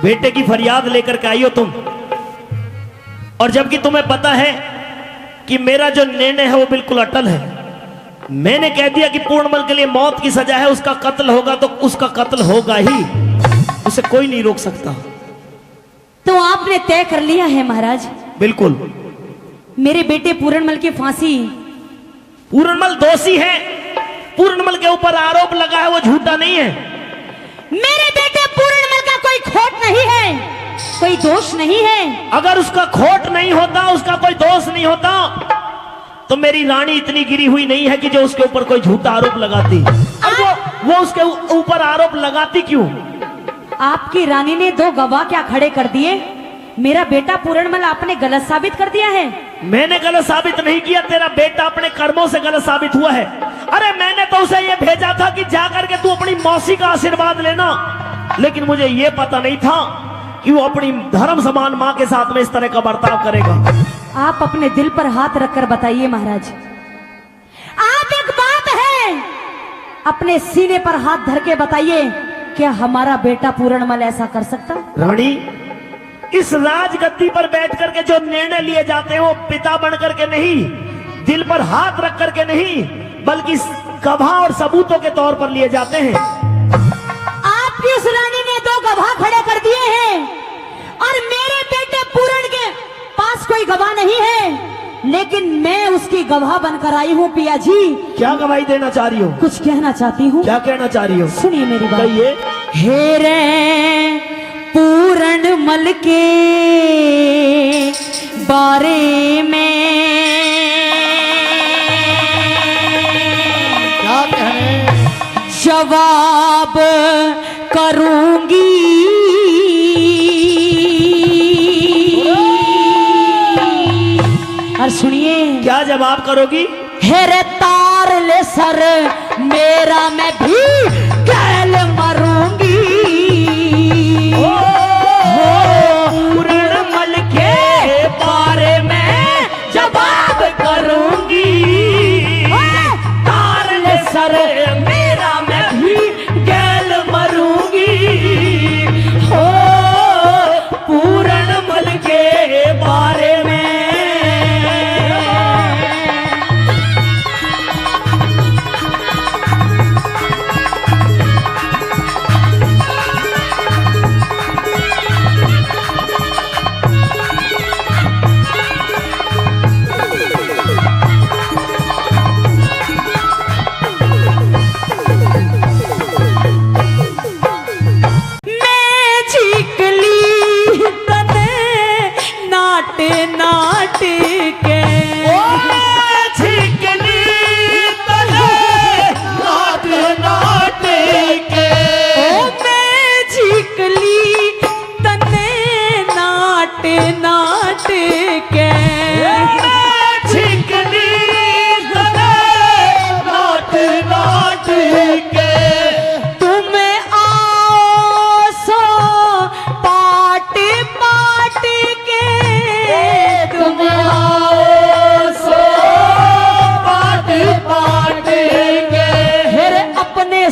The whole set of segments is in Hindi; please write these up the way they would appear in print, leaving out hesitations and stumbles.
बेटे की फरियाद लेकर के आई हो तुम, और जबकि तुम्हें पता है कि मेरा जो निर्णय है वो बिल्कुल अटल है। मैंने कह दिया कि पूर्णमल के लिए मौत की सजा है, उसका कत्ल होगा तो उसका कत्ल होगा ही, उसे कोई नहीं रोक सकता। तो आपने तय कर लिया है महाराज? बिल्कुल। मेरे बेटे पूर्णमल की फांसी? पूर्णमल दोषी है, पूर्णमल के ऊपर आरोप लगा है वो झूठा नहीं है। मेरे बेटे पूर्णमल का कोई खोट नहीं है, कोई दोष नहीं है। अगर उसका खोट नहीं होता, उसका कोई दोष नहीं होता, तो मेरी रानी इतनी गिरी हुई नहीं है कि जो उसके ऊपर कोई झूठा आरोप लगाती। वो उसके ऊपर आरोप लगाती क्यों? आपकी रानी ने 2 गवाह क्या खड़े कर दिए? मेरा बेटा पूर्णमल आपने गलत साबित कर दिया है। मैंने गलत साबित नहीं किया, तेरा बेटा अपने कर्मों से गलत साबित हुआ है। अरे मैंने तो उसे ये भेजा था कि जाकर के तू अपनी मौसी का आशीर्वाद लेना, लेकिन मुझे ये पता नहीं था कि वो अपनी धर्म समान मां के साथ में इस तरह का बर्ताव करेगा। आप अपने दिल पर हाथ रखकर बताइए महाराज, आप एक बात है अपने सीने पर हाथ धर के बताइए, क्या हमारा बेटा पूर्णमल ऐसा कर सकता? रानी, इस राजगद्दी पर बैठ करके जो निर्णय लिए जाते हैं वो पिता बन करके नहीं, दिल पर हाथ रख करके नहीं, बल्कि गवाह और सबूतों के तौर पर लिए जाते हैं। आपकी उस रानी ने 2 गवाह खड़े कर दिए हैं और मेरे बेटे पूर्ण के पास कोई गवाह नहीं है, लेकिन मैं उसकी गवाह बनकर आई हूँ। पिया जी, क्या गवाही देना चाह रही हो? कुछ कहना चाहती हूँ। क्या कहना चाह रही हो? सुनिए मेरी बात। कहिए। हे रे पूर्णमल के बारे में क्या कहें? जवाब करूंगी, और सुनिए। क्या जवाब करोगी? हेरे तार ले सर मेरा, मैं भी कैल मरूंगी। पूर्णमल के बारे में जवाब करूंगी, तार ले सर मेरा, मैं भी गैल मरूंगी। हो पूर्णमल के बारे में।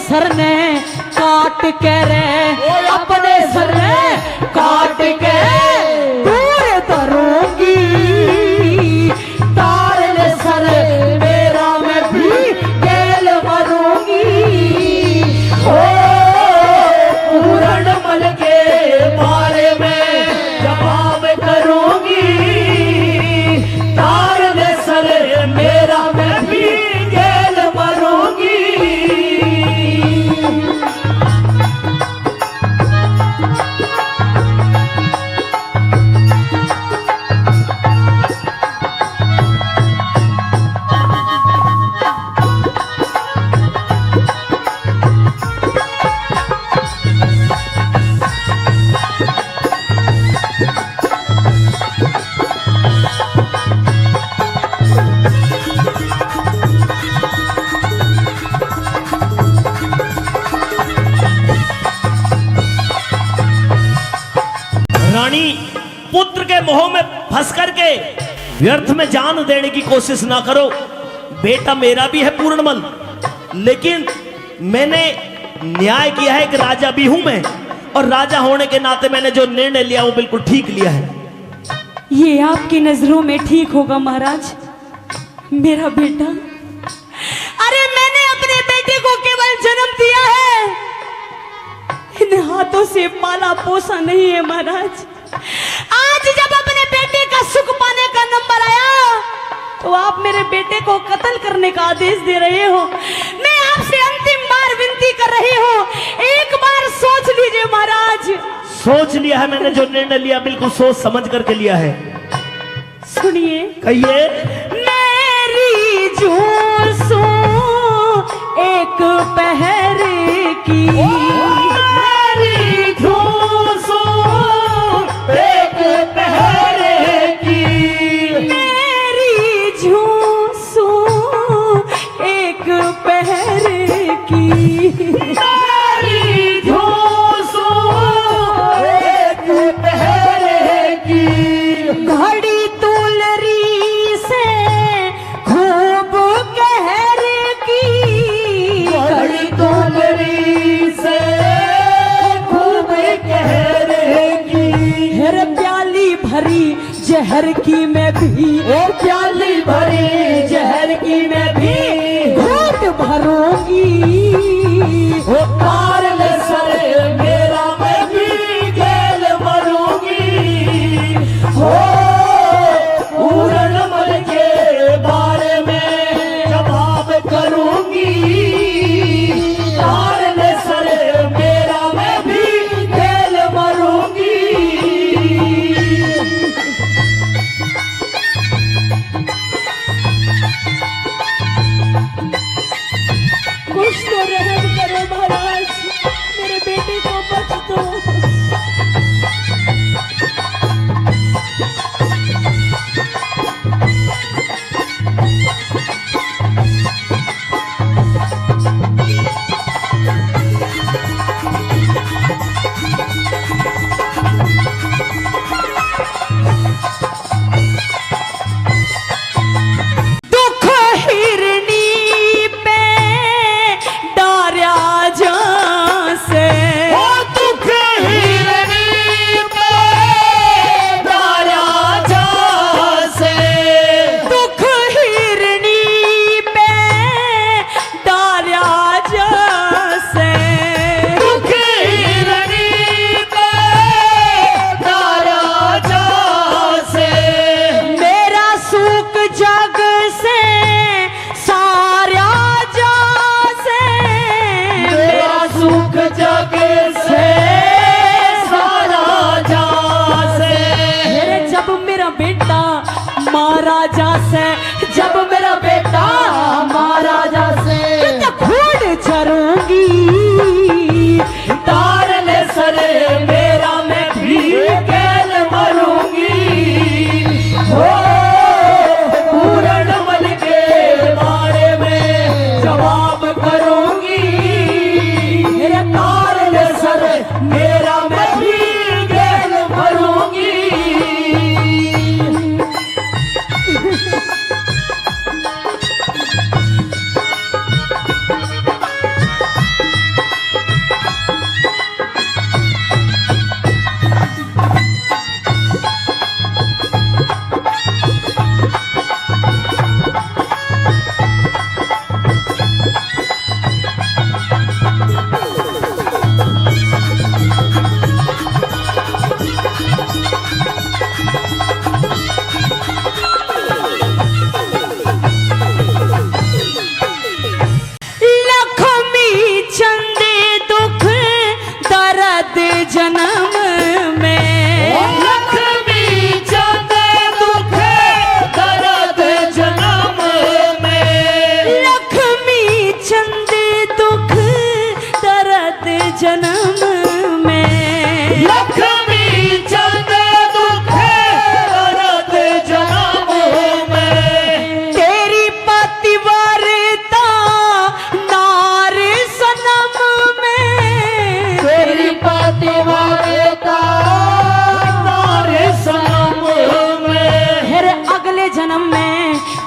सर ने काट के रे, अपने सर ने काट के दूर करूंगी, तार ले सर मेरा, मैं भी गैल मरूंगी। हो पूर्णमल के बारे में जवाब करूंगी, तार ले सर मेरा, मैं भी गैल मरूंगी। रानी, पुत्र के मोह में फंस करके व्यर्थ में जान देने की कोशिश ना करो। बेटा मेरा भी है पूर्णमल, लेकिन मैंने न्याय किया है कि राजा भी हूं मैं, और राजा होने के नाते मैंने जो निर्णय लिया वो बिल्कुल ठीक लिया है। ये आपकी नजरों में ठीक होगा महाराज? मेरा बेटा, अरे मैंने अपने बेटे को केवल जन्म दिया है, इन हाथों से पाला पोसा नहीं है महाराज। आज जब अपने बेटे का सुख पाने का नंबर आया तो आप मेरे बेटे को कत्ल करने का आदेश दे रहे हो। मैं आपसे अंतिम बार विनती कर रही हूँ, एक बार सोच लीजिए महाराज। सोच लिया है मैंने, जो निर्णय लिया बिल्कुल सोच समझ करके लिया है। सुनिए, कहिए। मेरी जूसू एक पहर की, मेरी जूसू एक पहर की, मेरी जूसू एक पहर की, मेरी जूसू एक पहर की, घड़ी तुलरी से खूब कहर की, घड़ी तुलरी से खूब कहर की, हेर प्याली भरी जहर की मैं भी, ओ प्याली भरी जहर की मैं भी, घूट भरूंगी, ओ पार ले सर मेरा मैं भी जेल मरूंगी, हो पूरनमल के बारे में जवाब करूंगी, पार ले सर मेरा मैं भी जेल मरूंगी। कुछ तो रहम करो महाराज, मेरे बेटे को बच दो। दुख हिरनी पे डार्या जासे, ओ दुख हिरनी पे डार्या जासे, दुख हिरनी पे डार्या जासे, दुख हिरनी पे डार्या जासे, मेरा सुख जग से सारा जासे, मेरा सुख जग से सारा जासे, मेरे जब मेरा बेटा मारा जासे, जब मेरा बेटा मारा जासे, तो खून चरूंगी, तार ले सरे मेरा मैं भी कैल मरूंगी, हो पूरनमल के बारे में जवाब करूंगी, मेरे तार ले सरे मेरा मैं भी कैल मरूंगी।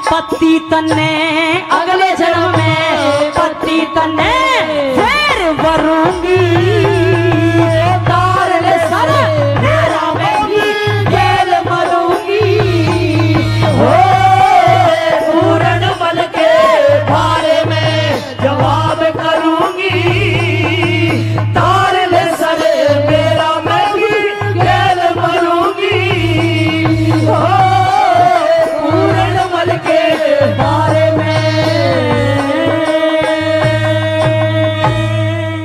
पति तन्ने अगले जन्म में पति तन्ने